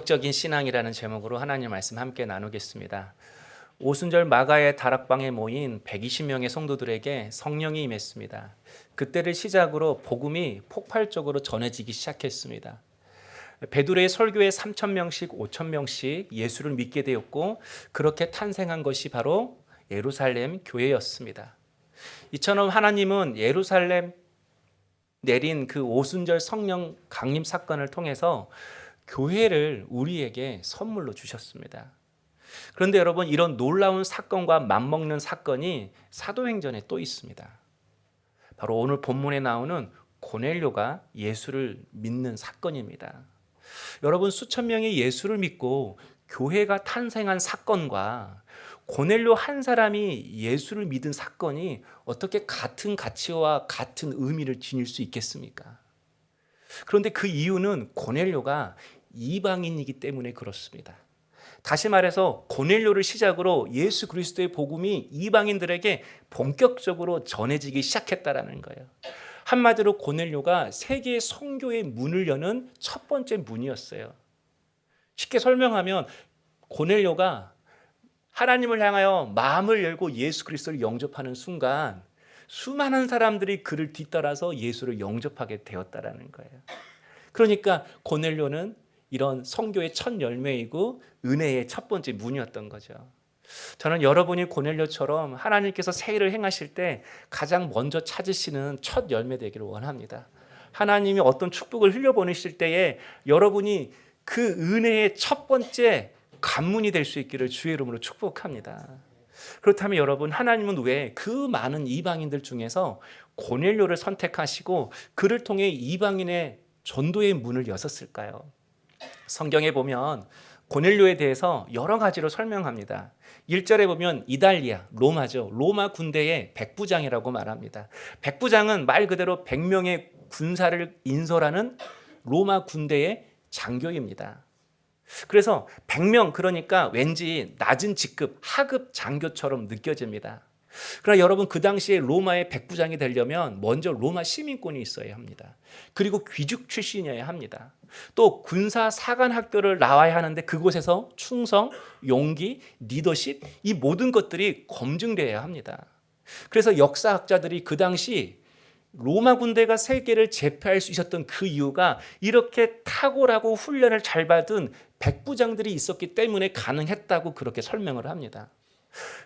적인 신앙이라는 제목으로 하나님 말씀 함께 나누겠습니다. 오순절 마가의 다락방에 모인 120명의 성도들에게 성령이 임했습니다. 그때를 시작으로 복음이 폭발적으로 전해지기 시작했습니다. 베드로의 설교에 3,000명씩 5,000명씩 예수를 믿게 되었고, 그렇게 탄생한 것이 바로 예루살렘 교회였습니다. 이처럼 하나님은 예루살렘 내린 그 오순절 성령 강림 사건을 통해서 교회를 우리에게 선물로 주셨습니다. 그런데 여러분, 이런 놀라운 사건과 맞먹는 사건이 사도행전에 또 있습니다. 바로 오늘 본문에 나오는 고넬료가 예수를 믿는 사건입니다. 여러분, 수천 명이 예수를 믿고 교회가 탄생한 사건과 고넬료 한 사람이 예수를 믿은 사건이 어떻게 같은 가치와 같은 의미를 지닐 수 있겠습니까? 그런데 그 이유는 고넬료가 이방인이기 때문에 그렇습니다. 다시 말해서 고넬료를 시작으로 예수 그리스도의 복음이 이방인들에게 본격적으로 전해지기 시작했다라는 거예요. 한마디로 고넬료가 세계 선교의 문을 여는 첫 번째 문이었어요. 쉽게 설명하면 고넬료가 하나님을 향하여 마음을 열고 예수 그리스도를 영접하는 순간 수많은 사람들이 그를 뒤따라서 예수를 영접하게 되었다라는 거예요. 그러니까 고넬료는 이런 선교의 첫 열매이고 은혜의 첫 번째 문이었던 거죠. 저는 여러분이 고넬료처럼 하나님께서 새 일을 행하실 때 가장 먼저 찾으시는 첫 열매 되기를 원합니다. 하나님이 어떤 축복을 흘려보내실 때에 여러분이 그 은혜의 첫 번째 관문이 될 수 있기를 주의 이름으로 축복합니다. 그렇다면 여러분, 하나님은 왜 그 많은 이방인들 중에서 고넬료를 선택하시고 그를 통해 이방인의 전도의 문을 여셨을까요? 성경에 보면 고넬료에 대해서 여러 가지로 설명합니다. 1절에 보면 이달리아, 로마죠. 로마 군대의 백부장이라고 말합니다. 백부장은 말 그대로 100명의 군사를 인솔하는 로마 군대의 장교입니다. 그래서 100명, 그러니까 왠지 낮은 직급, 하급 장교처럼 느껴집니다. 그러나 여러분, 그 당시에 로마의 백부장이 되려면 먼저 로마 시민권이 있어야 합니다. 그리고 귀족 출신이어야 합니다. 또 군사 사관 학교를 나와야 하는데 그곳에서 충성, 용기, 리더십, 이 모든 것들이 검증되어야 합니다. 그래서 역사학자들이 그 당시 로마 군대가 세계를 제패할 수 있었던 그 이유가 이렇게 탁월하고 훈련을 잘 받은 백부장들이 있었기 때문에 가능했다고 그렇게 설명을 합니다.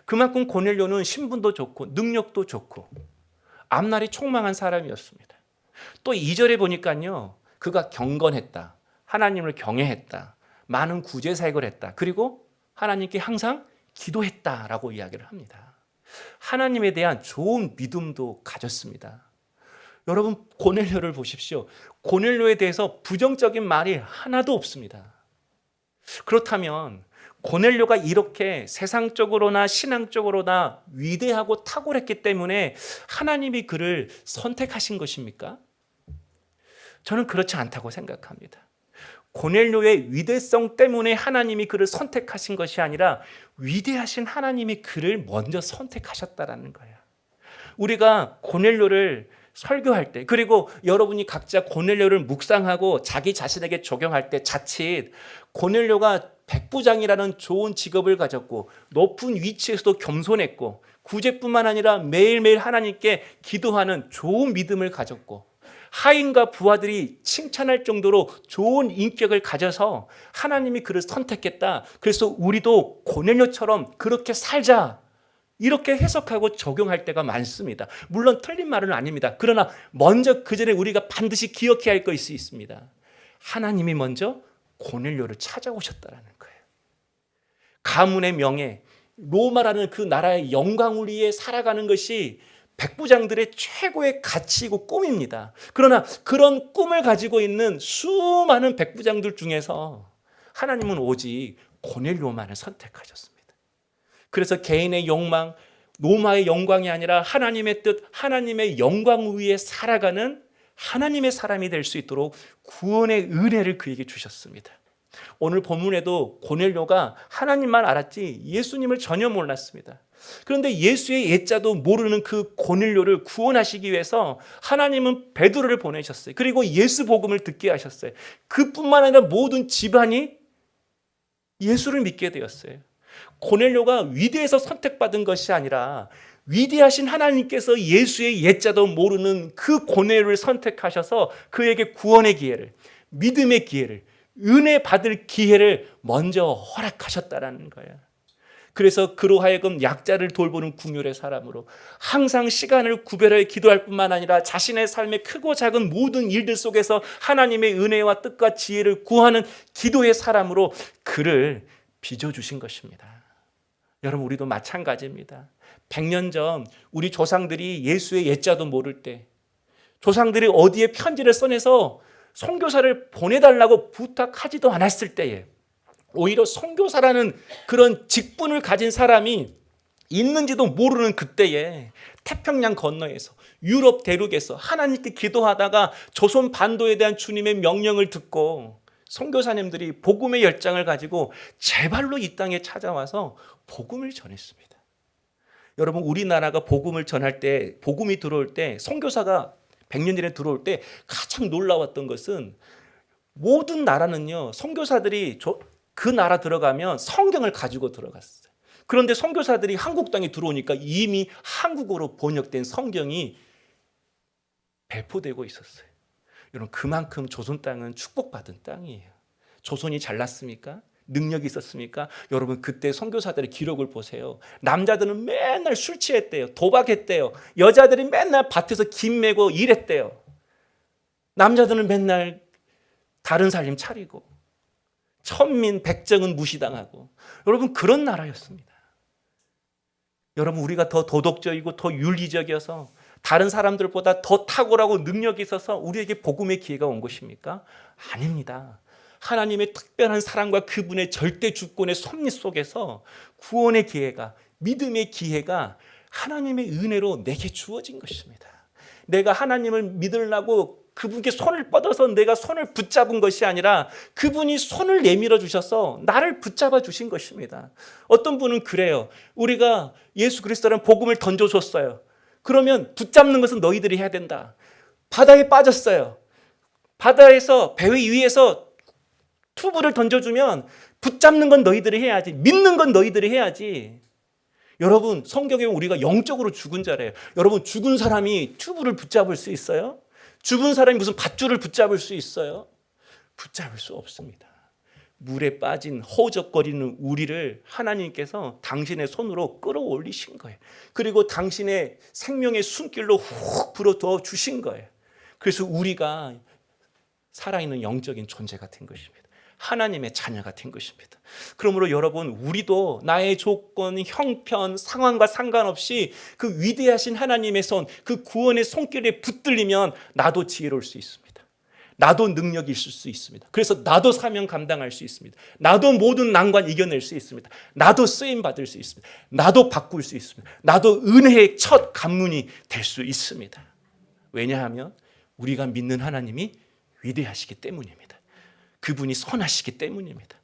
그만큼 고넬료는 신분도 좋고 능력도 좋고 앞날이 촉망한 사람이었습니다. 또 2절에 보니까요, 그가 경건했다, 하나님을 경외했다, 많은 구제 사역을 했다, 그리고 하나님께 항상 기도했다라고 이야기를 합니다. 하나님에 대한 좋은 믿음도 가졌습니다. 여러분, 고넬료를 보십시오. 고넬료에 대해서 부정적인 말이 하나도 없습니다. 그렇다면 고넬료가 이렇게 세상적으로나 신앙적으로나 위대하고 탁월했기 때문에 하나님이 그를 선택하신 것입니까? 저는 그렇지 않다고 생각합니다. 고넬료의 위대성 때문에 하나님이 그를 선택하신 것이 아니라 위대하신 하나님이 그를 먼저 선택하셨다라는 거예요. 우리가 고넬료를 설교할 때, 그리고 여러분이 각자 고넬료를 묵상하고 자기 자신에게 적용할 때 자칫 고넬료가 백부장이라는 좋은 직업을 가졌고 높은 위치에서도 겸손했고 구제뿐만 아니라 매일매일 하나님께 기도하는 좋은 믿음을 가졌고 하인과 부하들이 칭찬할 정도로 좋은 인격을 가져서 하나님이 그를 선택했다, 그래서 우리도 고넬료처럼 그렇게 살자, 이렇게 해석하고 적용할 때가 많습니다. 물론 틀린 말은 아닙니다. 그러나 먼저 그 전에 우리가 반드시 기억해야 할 것이 있습니다. 하나님이 먼저 고넬료를 찾아오셨다는 거예요. 가문의 명예, 로마라는 그 나라의 영광을 위해 살아가는 것이 백부장들의 최고의 가치이고 꿈입니다. 그러나 그런 꿈을 가지고 있는 수많은 백부장들 중에서 하나님은 오직 고넬료만을 선택하셨습니다. 그래서 개인의 욕망, 로마의 영광이 아니라 하나님의 뜻, 하나님의 영광 위에 살아가는 하나님의 사람이 될 수 있도록 구원의 은혜를 그에게 주셨습니다. 오늘 본문에도 고넬료가 하나님만 알았지 예수님을 전혀 몰랐습니다. 그런데 예수의 예자도 모르는 그 고넬료를 구원하시기 위해서 하나님은 베드로를 보내셨어요. 그리고 예수 복음을 듣게 하셨어요. 그뿐만 아니라 모든 집안이 예수를 믿게 되었어요. 고넬료가 위대해서 선택받은 것이 아니라 위대하신 하나님께서 예수의 옛자도 모르는 그 고넬료를 선택하셔서 그에게 구원의 기회를, 믿음의 기회를, 은혜 받을 기회를 먼저 허락하셨다라는 거예요. 그래서 그로 하여금 약자를 돌보는 긍휼의 사람으로 항상 시간을 구별해 기도할 뿐만 아니라 자신의 삶의 크고 작은 모든 일들 속에서 하나님의 은혜와 뜻과 지혜를 구하는 기도의 사람으로 그를 빚어주신 것입니다. 여러분, 우리도 마찬가지입니다. 100년 전 우리 조상들이 예수의 옛자도 모를 때 조상들이 어디에 편지를 써내서 선교사를 보내달라고 부탁하지도 않았을 때에 오히려 선교사라는 그런 직분을 가진 사람이 있는지도 모르는 그때에 태평양 건너에서 유럽 대륙에서 하나님께 기도하다가 조선 반도에 대한 주님의 명령을 듣고 선교사님들이 복음의 열정을 가지고 제발로 이 땅에 찾아와서 복음을 전했습니다. 여러분, 우리나라가 복음을 전할 때, 복음이 들어올 때, 선교사가 100년 전에 들어올 때 가장 놀라웠던 것은 모든 나라는요, 선교사들이 그 나라 들어가면 성경을 가지고 들어갔어요. 그런데 선교사들이 한국 땅에 들어오니까 이미 한국어로 번역된 성경이 배포되고 있었어요. 여러분, 그만큼 조선 땅은 축복받은 땅이에요. 조선이 잘났습니까? 능력이 있었습니까? 여러분, 그때 선교사들의 기록을 보세요. 남자들은 맨날 술 취했대요. 도박했대요. 여자들이 맨날 밭에서 김 메고 일했대요. 남자들은 맨날 다른 살림 차리고 천민 백정은 무시당하고, 여러분, 그런 나라였습니다. 여러분, 우리가 더 도덕적이고 더 윤리적이어서 다른 사람들보다 더 탁월하고 능력이 있어서 우리에게 복음의 기회가 온 것입니까? 아닙니다. 하나님의 특별한 사랑과 그분의 절대 주권의 섭리 속에서 구원의 기회가, 믿음의 기회가 하나님의 은혜로 내게 주어진 것입니다. 내가 하나님을 믿으려고 그분께 손을 뻗어서 내가 손을 붙잡은 것이 아니라 그분이 손을 내밀어 주셔서 나를 붙잡아 주신 것입니다. 어떤 분은 그래요. 우리가 예수 그리스도라는 복음을 던져줬어요. 그러면 붙잡는 것은 너희들이 해야 된다. 바다에 빠졌어요. 바다에서 배 위에서 튜브를 던져주면 붙잡는 건 너희들이 해야지, 믿는 건 너희들이 해야지. 여러분, 성경에 우리가 영적으로 죽은 자래요. 여러분, 죽은 사람이 튜브를 붙잡을 수 있어요? 죽은 사람이 무슨 밧줄을 붙잡을 수 있어요? 붙잡을 수 없습니다. 물에 빠진 허우적거리는 우리를 하나님께서 당신의 손으로 끌어올리신 거예요. 그리고 당신의 생명의 숨길로 훅 불어넣어 주신 거예요. 그래서 우리가 살아있는 영적인 존재가 된 것입니다. 하나님의 자녀가 된 것입니다. 그러므로 여러분, 우리도 나의 조건, 형편, 상황과 상관없이 그 위대하신 하나님의 손, 그 구원의 손길에 붙들리면 나도 지혜로울 수 있습니다. 나도 능력이 있을 수 있습니다. 그래서 나도 사명 감당할 수 있습니다. 나도 모든 난관 이겨낼 수 있습니다. 나도 쓰임 받을 수 있습니다. 나도 바꿀 수 있습니다. 나도 은혜의 첫 관문이 될 수 있습니다. 왜냐하면 우리가 믿는 하나님이 위대하시기 때문입니다. 그분이 선하시기 때문입니다.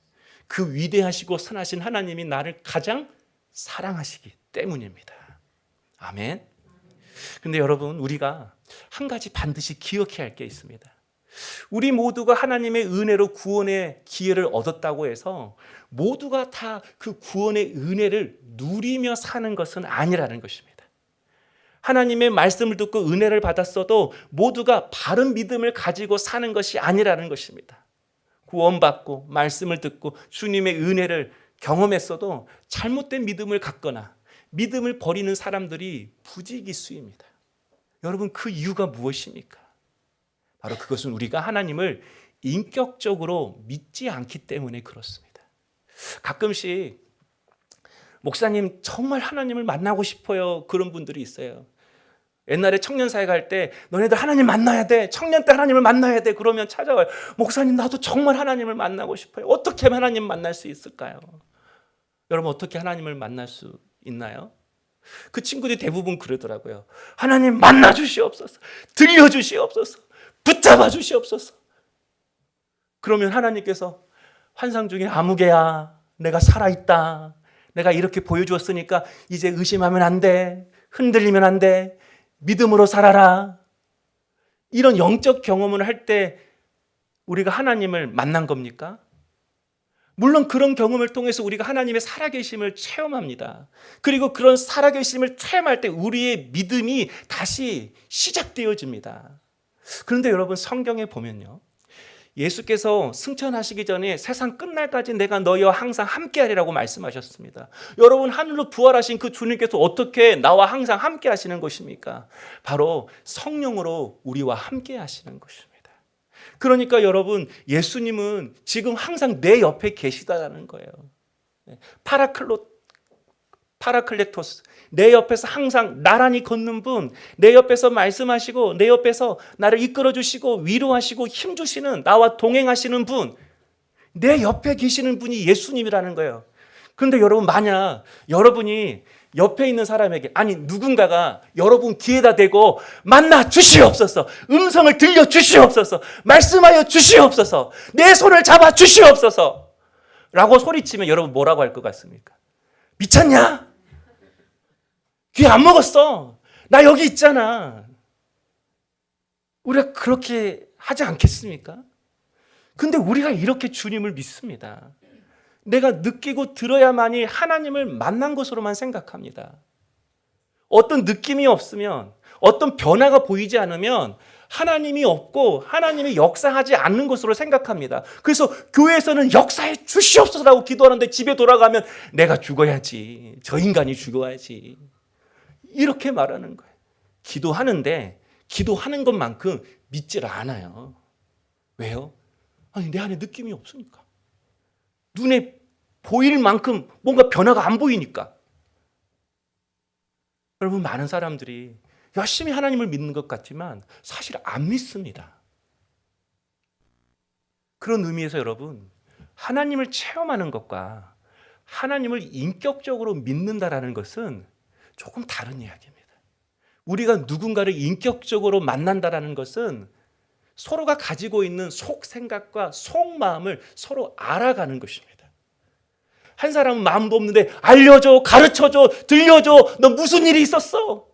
그 위대하시고 선하신 하나님이 나를 가장 사랑하시기 때문입니다. 아멘. 근데 여러분, 우리가 한 가지 반드시 기억해야 할 게 있습니다. 우리 모두가 하나님의 은혜로 구원의 기회를 얻었다고 해서 모두가 다 그 구원의 은혜를 누리며 사는 것은 아니라는 것입니다. 하나님의 말씀을 듣고 은혜를 받았어도 모두가 바른 믿음을 가지고 사는 것이 아니라는 것입니다. 구원받고 말씀을 듣고 주님의 은혜를 경험했어도 잘못된 믿음을 갖거나 믿음을 버리는 사람들이 부지기수입니다. 여러분, 그 이유가 무엇입니까? 바로 그것은 우리가 하나님을 인격적으로 믿지 않기 때문에 그렇습니다. 가끔씩 목사님, 정말 하나님을 만나고 싶어요, 그런 분들이 있어요. 옛날에 청년사회 갈 때 너네들 하나님 만나야 돼, 청년 때 하나님을 만나야 돼, 그러면 찾아와요. 목사님, 나도 정말 하나님을 만나고 싶어요. 어떻게 하나님 만날 수 있을까요? 여러분, 어떻게 하나님을 만날 수 있나요? 그 친구들이 대부분 그러더라고요. 하나님 만나 주시옵소서, 들려 주시옵소서, 붙잡아 주시옵소서. 그러면 하나님께서 환상 중에 아무개야, 내가 살아있다, 내가 이렇게 보여주었으니까 이제 의심하면 안 돼, 흔들리면 안 돼, 믿음으로 살아라. 이런 영적 경험을 할 때 우리가 하나님을 만난 겁니까? 물론 그런 경험을 통해서 우리가 하나님의 살아계심을 체험합니다. 그리고 그런 살아계심을 체험할 때 우리의 믿음이 다시 시작되어집니다. 그런데 여러분, 성경에 보면요, 예수께서 승천하시기 전에 세상 끝날까지 내가 너희와 항상 함께하리라고 말씀하셨습니다. 여러분, 하늘로 부활하신 그 주님께서 어떻게 나와 항상 함께 하시는 것입니까? 바로 성령으로 우리와 함께 하시는 것입니다. 그러니까 여러분, 예수님은 지금 항상 내 옆에 계시다는 거예요. 파라클레토스, 내 옆에서 항상 나란히 걷는 분, 내 옆에서 말씀하시고 내 옆에서 나를 이끌어 주시고 위로하시고 힘 주시는, 나와 동행하시는 분, 내 옆에 계시는 분이 예수님이라는 거예요. 그런데 여러분, 만약 여러분이 옆에 있는 사람에게, 아니 누군가가 여러분 귀에다 대고 만나 주시옵소서, 음성을 들려 주시옵소서, 말씀하여 주시옵소서, 내 손을 잡아 주시옵소서 라고 소리치면 여러분 뭐라고 할 것 같습니까? 미쳤냐? 귀 안 먹었어, 나 여기 있잖아. 우리가 그렇게 하지 않겠습니까? 근데 우리가 이렇게 주님을 믿습니다. 내가 느끼고 들어야만이 하나님을 만난 것으로만 생각합니다. 어떤 느낌이 없으면, 어떤 변화가 보이지 않으면 하나님이 없고 하나님이 역사하지 않는 것으로 생각합니다. 그래서 교회에서는 역사해 주시옵소서라고 기도하는데 집에 돌아가면 내가 죽어야지, 저 인간이 죽어야지, 이렇게 말하는 거예요. 기도하는데 기도하는 것만큼 믿질 않아요. 왜요? 아니, 내 안에 느낌이 없으니까. 눈에 보일 만큼 뭔가 변화가 안 보이니까. 여러분, 많은 사람들이 열심히 하나님을 믿는 것 같지만 사실 안 믿습니다. 그런 의미에서 여러분, 하나님을 체험하는 것과 하나님을 인격적으로 믿는다라는 것은 조금 다른 이야기입니다. 우리가 누군가를 인격적으로 만난다라는 것은 서로가 가지고 있는 속 생각과 속 마음을 서로 알아가는 것입니다. 한 사람은 마음도 없는데 알려줘, 가르쳐줘, 들려줘, 너 무슨 일이 있었어,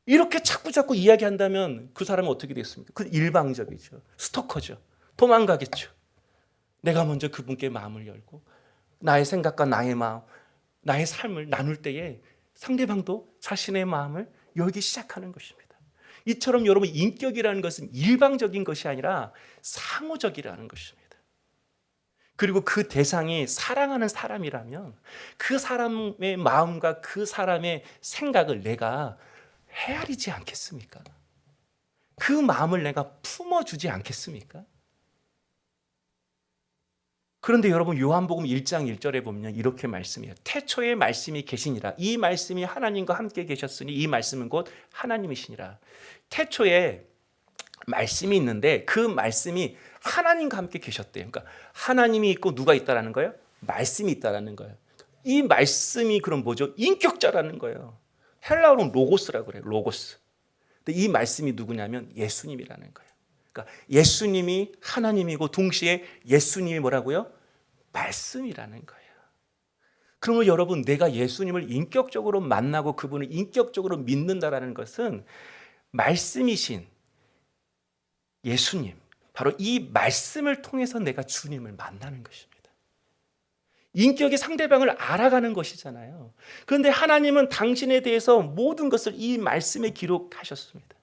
이렇게 자꾸 이야기한다면 그 사람은 어떻게 되겠습니까? 그 일방적이죠. 스토커죠. 도망가겠죠. 내가 먼저 그분께 마음을 열고 나의 생각과 나의 마음, 나의 삶을 나눌 때에 상대방도 자신의 마음을 열기 시작하는 것입니다. 이처럼 여러분, 인격이라는 것은 일방적인 것이 아니라 상호적이라는 것입니다. 그리고 그 대상이 사랑하는 사람이라면 그 사람의 마음과 그 사람의 생각을 내가 헤아리지 않겠습니까? 그 마음을 내가 품어주지 않겠습니까? 그런데 여러분, 요한복음 1장 1절에 보면 이렇게 말씀해요. 태초에 말씀이 계시니라. 이 말씀이 하나님과 함께 계셨으니 이 말씀은 곧 하나님이시니라. 태초에 말씀이 있는데 그 말씀이 하나님과 함께 계셨대요. 그러니까 하나님이 있고 누가 있다라는 거예요? 말씀이 있다라는 거예요. 이 말씀이 그럼 뭐죠? 인격자라는 거예요. 헬라어로는 로고스라고 그래요. 로고스. 근데 이 말씀이 누구냐면 예수님이라는 거예요. 그러니까 예수님이 하나님이고 동시에 예수님이 뭐라고요? 말씀이라는 거예요. 그러면 여러분, 내가 예수님을 인격적으로 만나고 그분을 인격적으로 믿는다라는 것은 말씀이신 예수님, 바로 이 말씀을 통해서 내가 주님을 만나는 것입니다. 인격이 상대방을 알아가는 것이잖아요. 그런데 하나님은 당신에 대해서 모든 것을 이 말씀에 기록하셨습니다.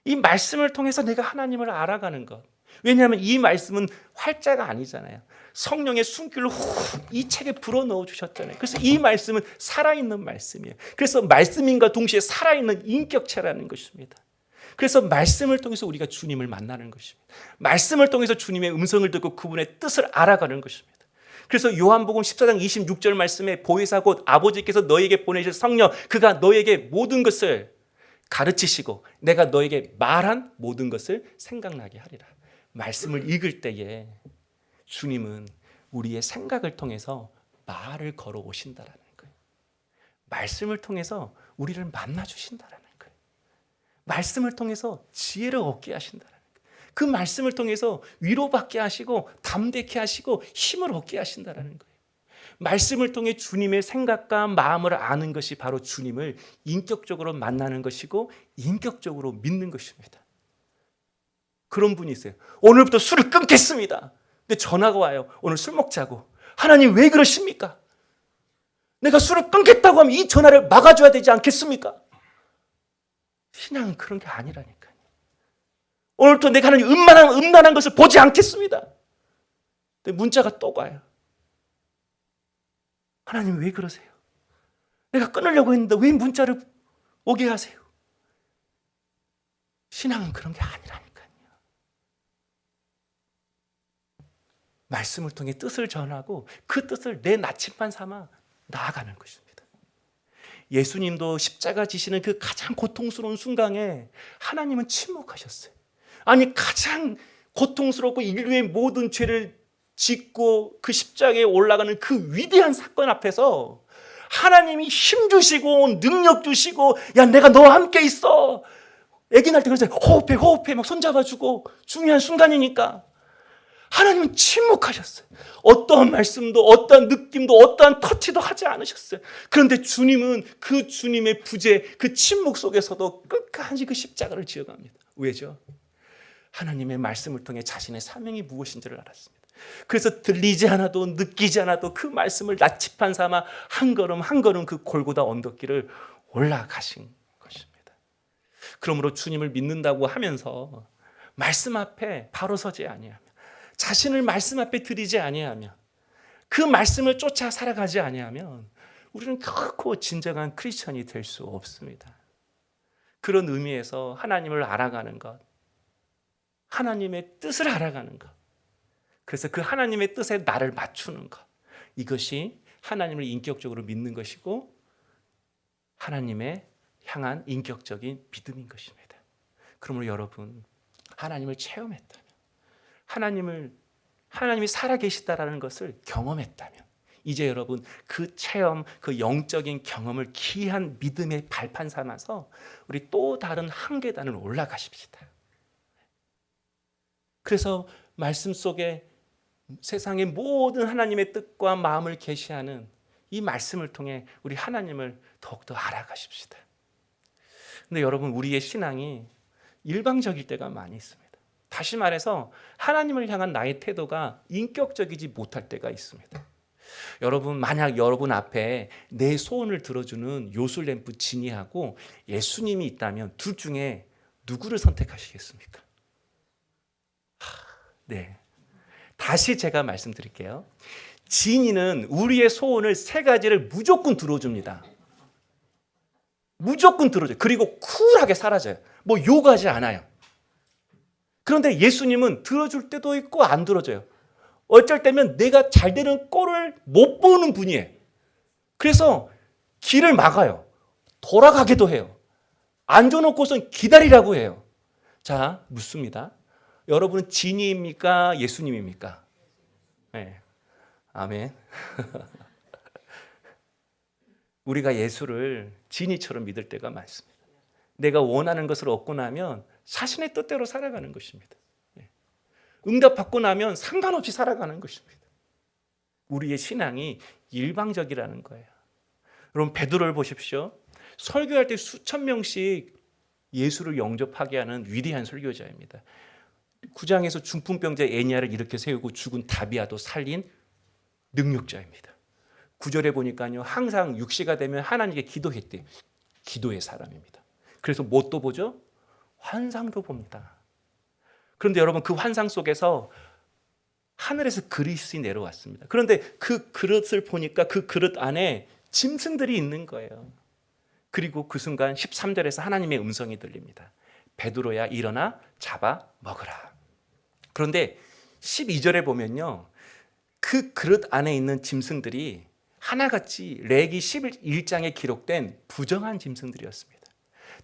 이 말씀을 통해서 내가 하나님을 알아가는 것. 왜냐하면 이 말씀은 활자가 아니잖아요. 성령의 숨길로 이 책에 불어넣어 주셨잖아요. 그래서 이 말씀은 살아있는 말씀이에요. 그래서 말씀인과 동시에 살아있는 인격체라는 것입니다. 그래서 말씀을 통해서 우리가 주님을 만나는 것입니다. 말씀을 통해서 주님의 음성을 듣고 그분의 뜻을 알아가는 것입니다. 그래서 요한복음 14장 26절 말씀에 보혜사 곧 아버지께서 너에게 보내실 성령, 그가 너에게 모든 것을 가르치시고 내가 너에게 말한 모든 것을 생각나게 하리라. 말씀을 읽을 때에 주님은 우리의 생각을 통해서 말을 걸어 오신다라는 거예요. 말씀을 통해서 우리를 만나 주신다라는 거예요. 말씀을 통해서 지혜를 얻게 하신다라는 거예요. 그 말씀을 통해서 위로받게 하시고 담대케 하시고 힘을 얻게 하신다라는 거예요. 말씀을 통해 주님의 생각과 마음을 아는 것이 바로 주님을 인격적으로 만나는 것이고 인격적으로 믿는 것입니다. 그런 분이 있어요. 오늘부터 술을 끊겠습니다. 근데 전화가 와요. 오늘 술 먹자고. 하나님 왜 그러십니까? 내가 술을 끊겠다고 하면 이 전화를 막아줘야 되지 않겠습니까? 신앙은 그런 게 아니라니까요. 오늘도 내가 하나님 음란한 것을 보지 않겠습니다. 근데 문자가 또 가요. 하나님 왜 그러세요? 내가 끊으려고 했는데 왜 문자를 오게 하세요? 신앙은 그런 게 아니라니까요. 말씀을 통해 뜻을 전하고 그 뜻을 내 나침반 삼아 나아가는 것입니다. 예수님도 십자가 지시는 그 가장 고통스러운 순간에 하나님은 침묵하셨어요. 아니 가장 고통스럽고 인류의 모든 죄를 짓고 그 십자가에 올라가는 그 위대한 사건 앞에서 하나님이 힘 주시고 능력 주시고 야 내가 너와 함께 있어. 아기 날 때 그러잖아요. 호흡해 막 손잡아주고 중요한 순간이니까 하나님은 침묵하셨어요. 어떠한 말씀도 어떠한 느낌도 어떠한 터치도 하지 않으셨어요. 그런데 주님은 그 주님의 부재 그 침묵 속에서도 끝까지 그 십자가를 지어갑니다. 왜죠? 하나님의 말씀을 통해 자신의 사명이 무엇인지를 알았습니다. 그래서 들리지 않아도 느끼지 않아도 그 말씀을 나침반 삼아 한 걸음 한 걸음 그 골고다 언덕길을 올라가신 것입니다. 그러므로 주님을 믿는다고 하면서 말씀 앞에 바로 서지 아니하며 자신을 말씀 앞에 드리지 아니하며 그 말씀을 쫓아 살아가지 아니하면 우리는 결코 진정한 크리스천이 될 수 없습니다. 그런 의미에서 하나님을 알아가는 것, 하나님의 뜻을 알아가는 것, 그래서 그 하나님의 뜻에 나를 맞추는 것, 이것이 하나님을 인격적으로 믿는 것이고 하나님의 향한 인격적인 믿음인 것입니다. 그러므로 여러분 하나님을 체험했다면 하나님이 살아계시다라는 것을 경험했다면 이제 여러분 그 체험, 그 영적인 경험을 귀한 믿음의 발판 삼아서 우리 또 다른 한 계단을 올라가십시다. 그래서 말씀 속에 세상의 모든 하나님의 뜻과 마음을 계시하는 이 말씀을 통해 우리 하나님을 더욱더 알아가십시다. 근데 여러분 우리의 신앙이 일방적일 때가 많이 있습니다. 다시 말해서 하나님을 향한 나의 태도가 인격적이지 못할 때가 있습니다. 여러분 만약 여러분 앞에 내 소원을 들어주는 요술램프 지니하고 예수님이 있다면 둘 중에 누구를 선택하시겠습니까? 네. 다시 제가 말씀드릴게요. 지니는 우리의 소원을 세 가지를 무조건 들어줍니다. 무조건 들어줘요. 그리고 쿨하게 사라져요. 뭐 요구하지 않아요. 그런데 예수님은 들어줄 때도 있고 안 들어줘요. 어쩔 때면 내가 잘 되는 꼴을 못 보는 분이에요. 그래서 길을 막아요. 돌아가기도 해요. 앉아놓고선 기다리라고 해요. 자, 묻습니다. 여러분은 진이입니까? 예수님입니까? 네. 아멘. 우리가 예수를 진이처럼 믿을 때가 많습니다. 내가 원하는 것을 얻고 나면 자신의 뜻대로 살아가는 것입니다. 응답받고 나면 상관없이 살아가는 것입니다. 우리의 신앙이 일방적이라는 거예요. 여러분 베드로를 보십시오. 설교할 때 수천 명씩 예수를 영접하게 하는 위대한 설교자입니다. 9장에서 중풍병자 애니아를 이렇게 세우고 죽은 다비아도 살린 능력자입니다. 9절에 보니까요. 항상 6시가 되면 하나님께 기도했대요. 기도의 사람입니다. 그래서 뭣도 보죠? 환상도 봅니다. 그런데 여러분 그 환상 속에서 하늘에서 그릇이 내려왔습니다. 그런데 그 그릇을 보니까 그 그릇 안에 짐승들이 있는 거예요. 그리고 그 순간 13절에서 하나님의 음성이 들립니다. 베드로야 일어나 잡아 먹으라. 그런데 12절에 보면요. 그 그릇 안에 있는 짐승들이 하나같이 레기 11장에 기록된 부정한 짐승들이었습니다.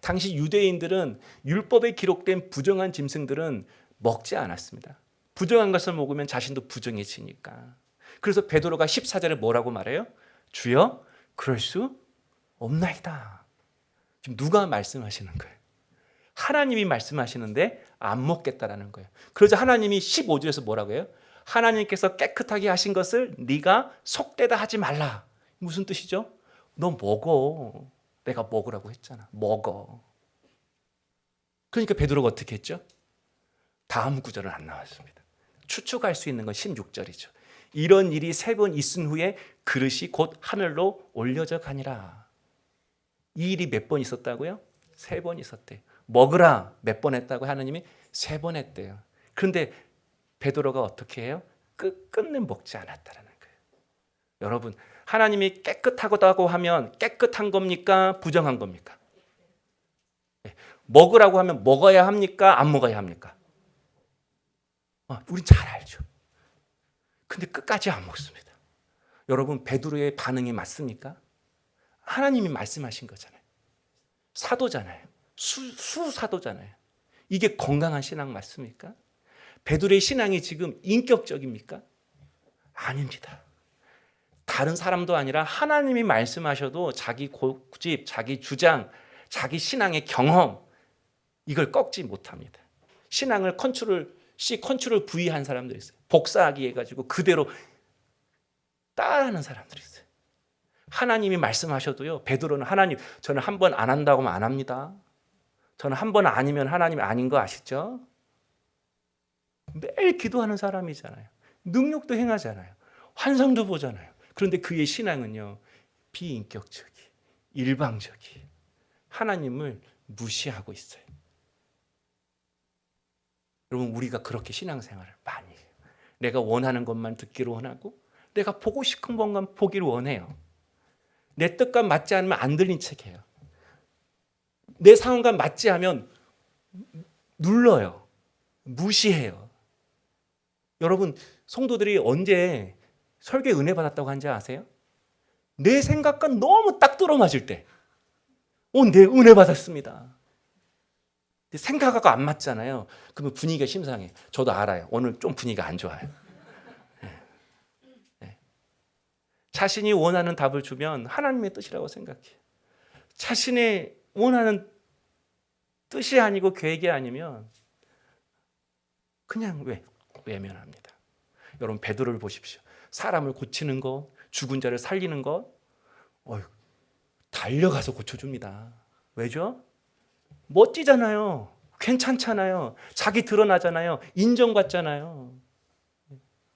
당시 유대인들은 율법에 기록된 부정한 짐승들은 먹지 않았습니다. 부정한 것을 먹으면 자신도 부정해지니까. 그래서 베드로가 14절에 뭐라고 말해요? 주여 그럴 수 없나이다. 지금 누가 말씀하시는 거예요? 하나님이 말씀하시는데 안 먹겠다라는 거예요. 그러자 하나님이 15절에서 뭐라고 해요? 하나님께서 깨끗하게 하신 것을 네가 속되다 하지 말라. 무슨 뜻이죠? 너 먹어. 내가 먹으라고 했잖아. 먹어. 그러니까 베드로가 어떻게 했죠? 다음 구절은 안 나왔습니다. 추측할 수 있는 건 16절이죠. 이런 일이 3번 있은 후에 그릇이 곧 하늘로 올려져 가니라. 이 일이 몇 번 있었다고요? 3번 있었대요. 먹으라 몇 번 했다고 하나님이 3번 했대요. 그런데 베드로가 어떻게 해요? 끝끝내 먹지 않았다라는 거예요. 여러분, 하나님이 깨끗하다고 하면 깨끗한 겁니까? 부정한 겁니까? 먹으라고 하면 먹어야 합니까? 안 먹어야 합니까? 우린 잘 알죠. 근데 끝까지 안 먹습니다. 여러분, 베드로의 반응이 맞습니까? 하나님이 말씀하신 거잖아요. 사도잖아요. 수사도잖아요. 이게 건강한 신앙 맞습니까? 베드로의 신앙이 지금 인격적입니까? 아닙니다. 다른 사람도 아니라 하나님이 말씀하셔도 자기 고집, 자기 주장, 자기 신앙의 경험 이걸 꺾지 못합니다. 신앙을 컨트롤 C, 컨트롤 V 한 사람들이 있어요. 복사하기 해가지고 그대로 따라하는 사람들이 있어요. 하나님이 말씀하셔도요. 베드로는 하나님 저는 한 번 안 한다고 하면 안 합니다. 저는 한 번 아니면 하나님이 아닌 거 아시죠? 매일 기도하는 사람이잖아요. 능력도 행하잖아요. 환상도 보잖아요. 그런데 그의 신앙은요. 비인격적이, 일방적이 하나님을 무시하고 있어요. 여러분, 우리가 그렇게 신앙생활을 많이 해요. 내가 원하는 것만 듣기를 원하고 내가 보고 싶은 것만 보기를 원해요. 내 뜻과 맞지 않으면 안 들린 척해요. 내 상황과 맞지 않으면 눌러요. 무시해요. 여러분, 성도들이 언제 설교에 은혜 받았다고 한지 아세요? 내 생각과 너무 딱 들어맞을 때 내 은혜 받았습니다. 생각하고 안 맞잖아요. 그러면 분위기가 심상해. 저도 알아요. 오늘 좀 분위기가 안 좋아요. 자신이 원하는 답을 주면 하나님의 뜻이라고 생각해요. 자신의 원하는 뜻이 아니고 계획이 아니면 그냥 외면합니다. 여러분, 베드로를 보십시오. 사람을 고치는 것, 죽은 자를 살리는 것, 달려가서 고쳐줍니다. 왜죠? 멋지잖아요. 괜찮잖아요. 자기 드러나잖아요. 인정받잖아요.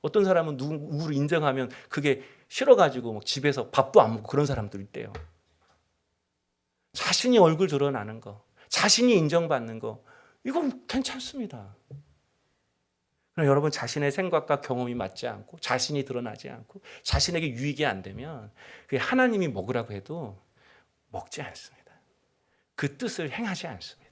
어떤 사람은 누구를 인정하면 그게 싫어가지고 집에서 밥도 안 먹고 그런 사람들 있대요. 자신이 얼굴 드러나는 거, 자신이 인정받는 거, 이건 괜찮습니다. 그러나 여러분, 자신의 생각과 경험이 맞지 않고 자신이 드러나지 않고 자신에게 유익이 안 되면 그게 하나님이 먹으라고 해도 먹지 않습니다. 그 뜻을 행하지 않습니다.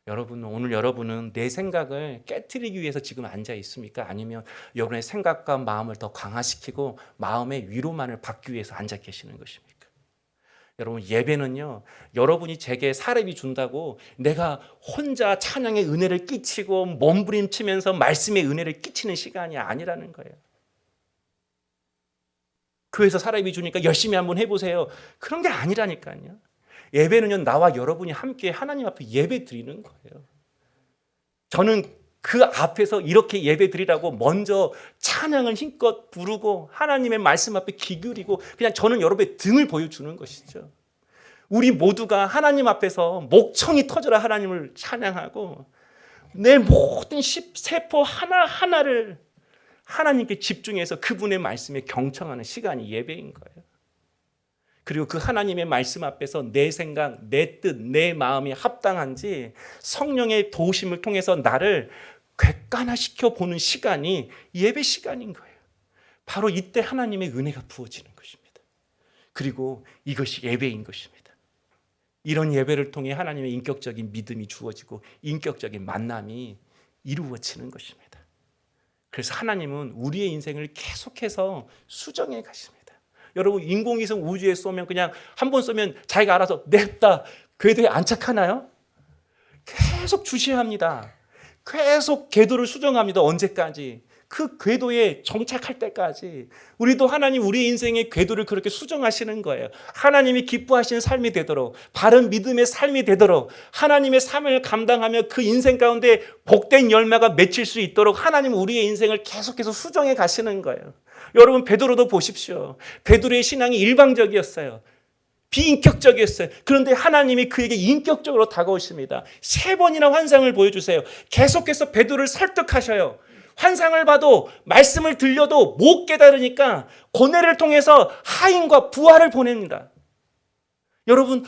여러분, 오늘 여러분은 내 생각을 깨트리기 위해서 지금 앉아 있습니까? 아니면 여러분의 생각과 마음을 더 강화시키고 마음의 위로만을 받기 위해서 앉아 계시는 것입니까? 여러분, 예배는요, 여러분이 제게 사례비 준다고 내가 혼자 찬양의 은혜를 끼치고 몸부림치면서 말씀의 은혜를 끼치는 시간이 아니라는 거예요. 교회에서 사례비 주니까 열심히 한번 해보세요. 그런 게 아니라니까요. 예배는요, 나와 여러분이 함께 하나님 앞에 예배 드리는 거예요. 저는 그 앞에서 이렇게 예배 드리라고 먼저 찬양을 힘껏 부르고 하나님의 말씀 앞에 귀 기울이고 그냥 저는 여러분의 등을 보여주는 것이죠. 우리 모두가 하나님 앞에서 목청이 터져라 하나님을 찬양하고 내 모든 세포 하나하나를 하나님께 집중해서 그분의 말씀에 경청하는 시간이 예배인 거예요. 그리고 그 하나님의 말씀 앞에서 내 생각, 내 뜻, 내 마음이 합당한지 성령의 도우심을 통해서 나를 객관화시켜 보는 시간이 예배 시간인 거예요. 바로 이때 하나님의 은혜가 부어지는 것입니다. 그리고 이것이 예배인 것입니다. 이런 예배를 통해 하나님의 인격적인 믿음이 주어지고 인격적인 만남이 이루어지는 것입니다. 그래서 하나님은 우리의 인생을 계속해서 수정해 가십니다. 여러분, 인공위성 우주에 쏘면 그냥 한 번 쏘면 자기가 알아서 냅다 궤도에 안착하나요? 계속 주셔야 합니다. 계속 궤도를 수정합니다. 언제까지? 그 궤도에 정착할 때까지. 우리도 하나님 우리 인생의 궤도를 그렇게 수정하시는 거예요. 하나님이 기뻐하시는 삶이 되도록, 바른 믿음의 삶이 되도록, 하나님의 삶을 감당하며 그 인생 가운데 복된 열매가 맺힐 수 있도록 하나님 우리의 인생을 계속해서 수정해 가시는 거예요. 여러분, 베드로도 보십시오. 베드로의 신앙이 일방적이었어요. 비인격적이었어요. 그런데 하나님이 그에게 인격적으로 다가오십니다. 3번이나 환상을 보여주세요. 계속해서 베드로를 설득하셔요. 환상을 봐도 말씀을 들려도 못 깨달으니까 고넬을 통해서 하인과 부하를 보냅니다. 여러분,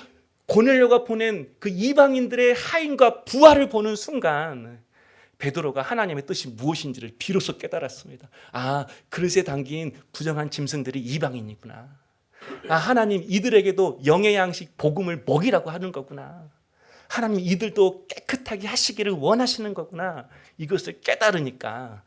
고넬료가 보낸 그 이방인들의 하인과 부하를 보는 순간 베드로가 하나님의 뜻이 무엇인지를 비로소 깨달았습니다. 아, 그릇에 담긴 부정한 짐승들이 이방인이구나. 아, 하나님 이들에게도 영의 양식 복음을 먹이라고 하는 거구나. 하나님 이들도 깨끗하게 하시기를 원하시는 거구나. 이것을 깨달으니까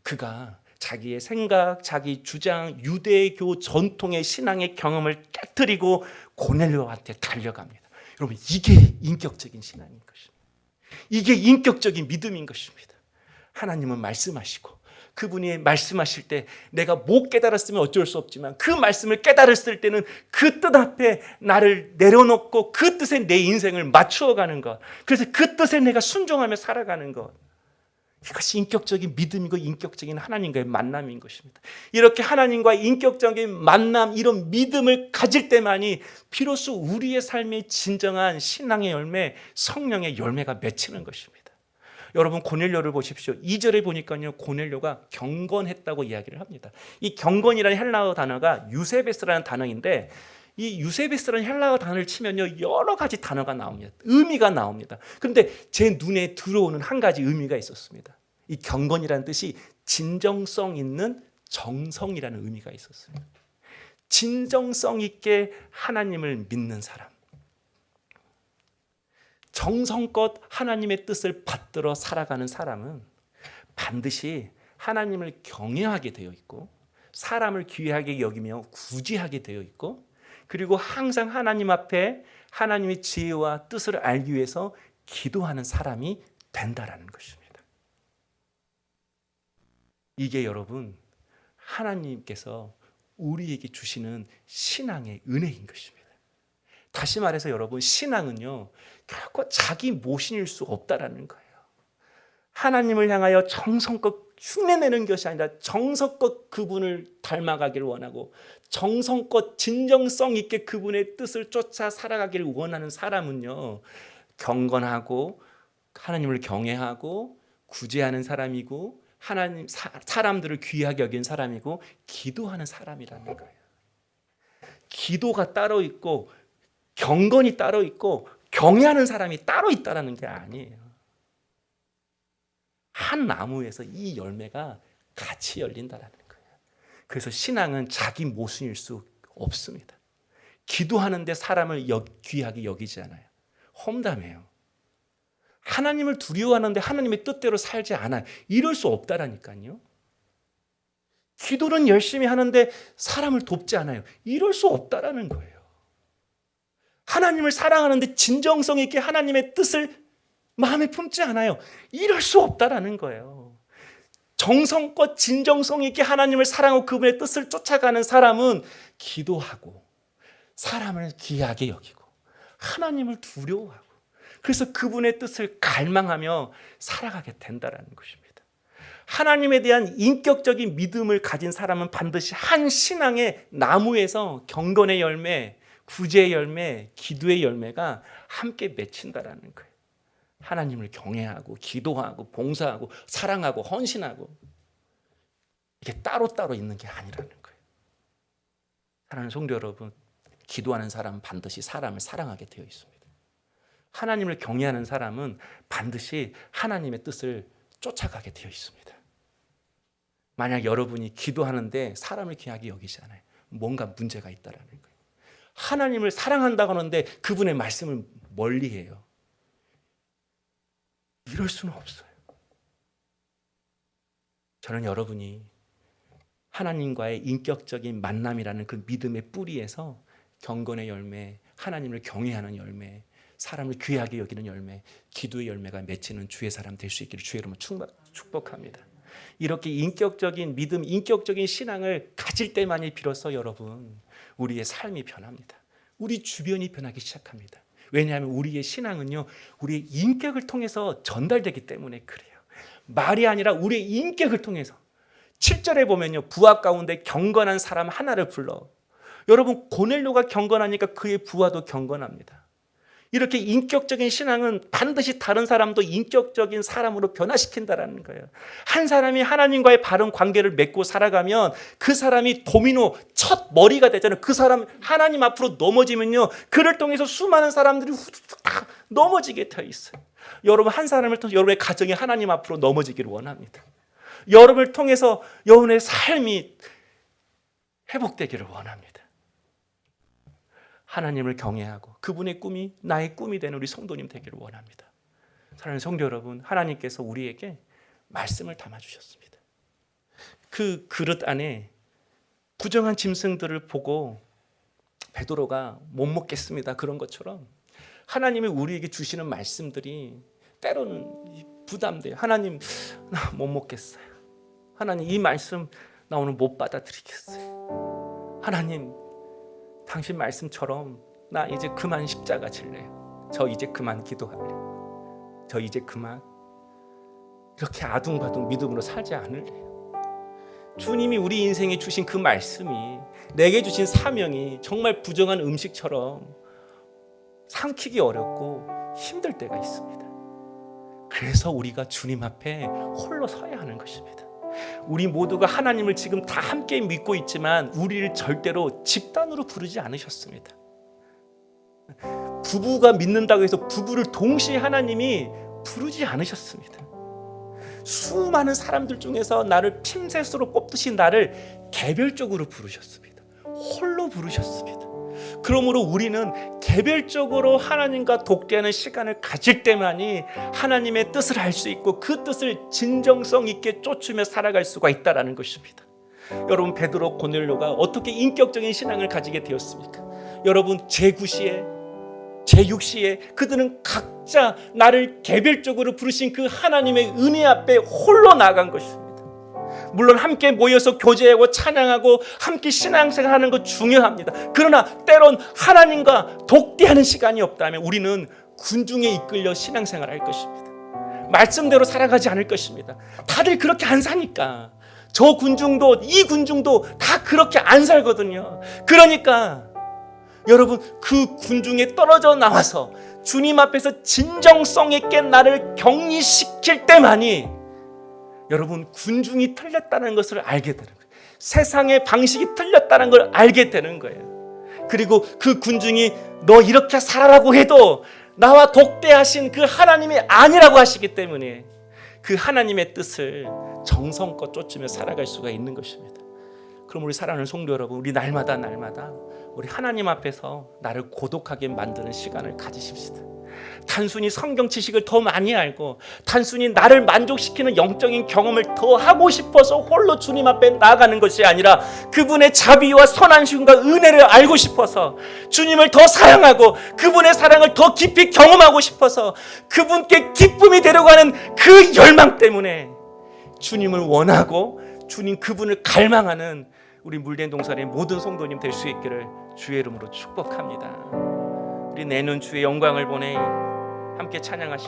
그가 자기의 생각, 자기 주장, 유대교 전통의 신앙의 경험을 깨뜨리고 고넬료한테 달려갑니다. 여러분, 이게 인격적인 신앙인 것입니다. 이게 인격적인 믿음인 것입니다. 하나님은 말씀하시고 그분이 말씀하실 때 내가 못 깨달았으면 어쩔 수 없지만 그 말씀을 깨달았을 때는 그 뜻 앞에 나를 내려놓고 그 뜻에 내 인생을 맞추어가는 것, 그래서 그 뜻에 내가 순종하며 살아가는 것, 이것이 인격적인 믿음이고 인격적인 하나님과의 만남인 것입니다. 이렇게 하나님과의 인격적인 만남, 이런 믿음을 가질 때만이 비로소 우리의 삶의 진정한 신앙의 열매, 성령의 열매가 맺히는 것입니다. 여러분, 고넬료를 보십시오. 2절에 보니까요, 고넬료가 경건했다고 이야기를 합니다. 이 경건이라는 헬라어 단어가 유세베스라는 단어인데, 이 유세베스라는 헬라어 단어를 치면요, 여러 가지 단어가 나옵니다. 의미가 나옵니다. 그런데 제 눈에 들어오는 한 가지 의미가 있었습니다. 이 경건이라는 뜻이 진정성 있는 정성이라는 의미가 있었어요. 진정성 있게 하나님을 믿는 사람, 정성껏 하나님의 뜻을 받들어 살아가는 사람은 반드시 하나님을 경외하게 되어 있고, 사람을 귀하게 여기며 구제하게 되어 있고, 그리고 항상 하나님 앞에 하나님의 지혜와 뜻을 알기 위해서 기도하는 사람이 된다라는 것입니다. 이게 여러분, 하나님께서 우리에게 주시는 신앙의 은혜인 것입니다. 다시 말해서 여러분, 신앙은요, 결코 자기 모신일 수 없다라는 거예요. 하나님을 향하여 정성껏 흉내내는 것이 아니라 정성껏 그분을 닮아가기를 원하고 정성껏 진정성 있게 그분의 뜻을 쫓아 살아가기를 원하는 사람은요, 경건하고 하나님을 경외하고 구제하는 사람이고 하나님 사람들을 귀하게 여긴 사람이고 기도하는 사람이라는 거예요. 기도가 따로 있고 경건이 따로 있고 경외하는 사람이 따로 있다는 게 아니에요. 한 나무에서 이 열매가 같이 열린다는 거예요. 그래서 신앙은 자기 모순일 수 없습니다. 기도하는데 사람을 귀하게 여기지 않아요. 험담해요. 하나님을 두려워하는데 하나님의 뜻대로 살지 않아요. 이럴 수 없다라니까요. 기도는 열심히 하는데 사람을 돕지 않아요. 이럴 수 없다라는 거예요. 하나님을 사랑하는데 진정성 있게 하나님의 뜻을 마음에 품지 않아요. 이럴 수 없다라는 거예요. 정성껏 진정성 있게 하나님을 사랑하고 그분의 뜻을 쫓아가는 사람은 기도하고 사람을 귀하게 여기고 하나님을 두려워하고 그래서 그분의 뜻을 갈망하며 살아가게 된다는 것입니다. 하나님에 대한 인격적인 믿음을 가진 사람은 반드시 한 신앙의 나무에서 경건의 열매, 구제의 열매, 기도의 열매가 함께 맺힌다라는 거예요. 하나님을 경외하고 기도하고 봉사하고 사랑하고 헌신하고 이게 따로따로 있는 게 아니라는 거예요. 사랑하는 성도 여러분, 기도하는 사람은 반드시 사람을 사랑하게 되어 있습니다. 하나님을 경외하는 사람은 반드시 하나님의 뜻을 쫓아가게 되어 있습니다. 만약 여러분이 기도하는데 사람을 귀하게 여기지 않아요. 뭔가 문제가 있다라는 거예요. 하나님을 사랑한다고 하는데 그분의 말씀을 멀리해요. 이럴 수는 없어요. 저는 여러분이 하나님과의 인격적인 만남이라는 그 믿음의 뿌리에서 경건의 열매, 하나님을 경외하는 열매, 사람을 귀하게 여기는 열매, 기도의 열매가 맺히는 주의 사람 될 수 있기를 주의 이름으로 축복합니다. 이렇게 인격적인 믿음, 인격적인 신앙을 가질 때만이 비로소 여러분, 우리의 삶이 변합니다. 우리 주변이 변하기 시작합니다. 왜냐하면 우리의 신앙은요, 우리의 인격을 통해서 전달되기 때문에 그래요. 말이 아니라 우리의 인격을 통해서. 7절에 보면요, 부하 가운데 경건한 사람 하나를 불러. 여러분, 고넬료가 경건하니까 그의 부하도 경건합니다. 이렇게 인격적인 신앙은 반드시 다른 사람도 인격적인 사람으로 변화시킨다라는 거예요. 한 사람이 하나님과의 바른 관계를 맺고 살아가면 그 사람이 도미노 첫 머리가 되잖아요. 그 사람 하나님 앞으로 넘어지면요, 그를 통해서 수많은 사람들이 후두둑 다 넘어지게 되어 있어요. 여러분, 한 사람을 통해서 여러분의 가정이 하나님 앞으로 넘어지기를 원합니다. 여러분을 통해서 여러분의 삶이 회복되기를 원합니다. 하나님을 경외하고 그분의 꿈이 나의 꿈이 되는 우리 성도님 되기를 원합니다. 사랑하는 성도 여러분, 하나님께서 우리에게 말씀을 담아주셨습니다. 그 그릇 안에 부정한 짐승들을 보고 베드로가 못 먹겠습니다, 그런 것처럼 하나님이 우리에게 주시는 말씀들이 때로는 부담돼요. 하나님, 나 못 먹겠어요. 하나님, 이 말씀 나 오늘 못 받아들이겠어요. 하나님, 당신 말씀처럼 나 이제 그만 십자가 질래요. 저 이제 그만 기도할래요. 저 이제 그만 이렇게 아둥바둥 믿음으로 살지 않을래요. 주님이 우리 인생에 주신 그 말씀이, 내게 주신 사명이 정말 부정한 음식처럼 삼키기 어렵고 힘들 때가 있습니다. 그래서 우리가 주님 앞에 홀로 서야 하는 것입니다. 우리 모두가 하나님을 지금 다 함께 믿고 있지만 우리를 절대로 집단으로 부르지 않으셨습니다. 부부가 믿는다고 해서 부부를 동시에 하나님이 부르지 않으셨습니다. 수많은 사람들 중에서 나를 핀셋으로 뽑듯이 나를 개별적으로 부르셨습니다. 홀로 부르셨습니다. 그러므로 우리는 개별적으로 하나님과 독대하는 시간을 가질 때만이 하나님의 뜻을 알 수 있고 그 뜻을 진정성 있게 쫓으며 살아갈 수가 있다는 것입니다. 여러분, 베드로, 고넬료가 어떻게 인격적인 신앙을 가지게 되었습니까? 여러분, 제9시에 제6시에 그들은 각자 나를 개별적으로 부르신 그 하나님의 은혜 앞에 홀로 나간 것입니다. 물론 함께 모여서 교제하고 찬양하고 함께 신앙생활하는 것 중요합니다. 그러나 때론 하나님과 독대하는 시간이 없다면 우리는 군중에 이끌려 신앙생활할 것입니다. 말씀대로 살아가지 않을 것입니다. 다들 그렇게 안 사니까. 저 군중도 이 군중도 다 그렇게 안 살거든요. 그러니까 여러분, 그 군중에 떨어져 나와서 주님 앞에서 진정성 있게 나를 격리시킬 때만이 여러분, 군중이 틀렸다는 것을 알게 되는 거예요. 세상의 방식이 틀렸다는 걸 알게 되는 거예요. 그리고 그 군중이 너 이렇게 살아라고 해도 나와 독대하신 그 하나님이 아니라고 하시기 때문에 그 하나님의 뜻을 정성껏 쫓으며 살아갈 수가 있는 것입니다. 그럼 우리 사랑하는 성도 여러분, 우리 날마다 우리 하나님 앞에서 나를 고독하게 만드는 시간을 가지십시다. 단순히 성경 지식을 더 많이 알고 단순히 나를 만족시키는 영적인 경험을 더 하고 싶어서 홀로 주님 앞에 나아가는 것이 아니라 그분의 자비와 선하심과 은혜를 알고 싶어서 주님을 더 사랑하고 그분의 사랑을 더 깊이 경험하고 싶어서 그분께 기쁨이 되려가는 그 열망 때문에 주님을 원하고 주님 그분을 갈망하는 우리 물된 동산의 모든 성도님 될 수 있기를 주의 이름으로 축복합니다. 우리 내는 주의 영광을 보내 함께 찬양하시고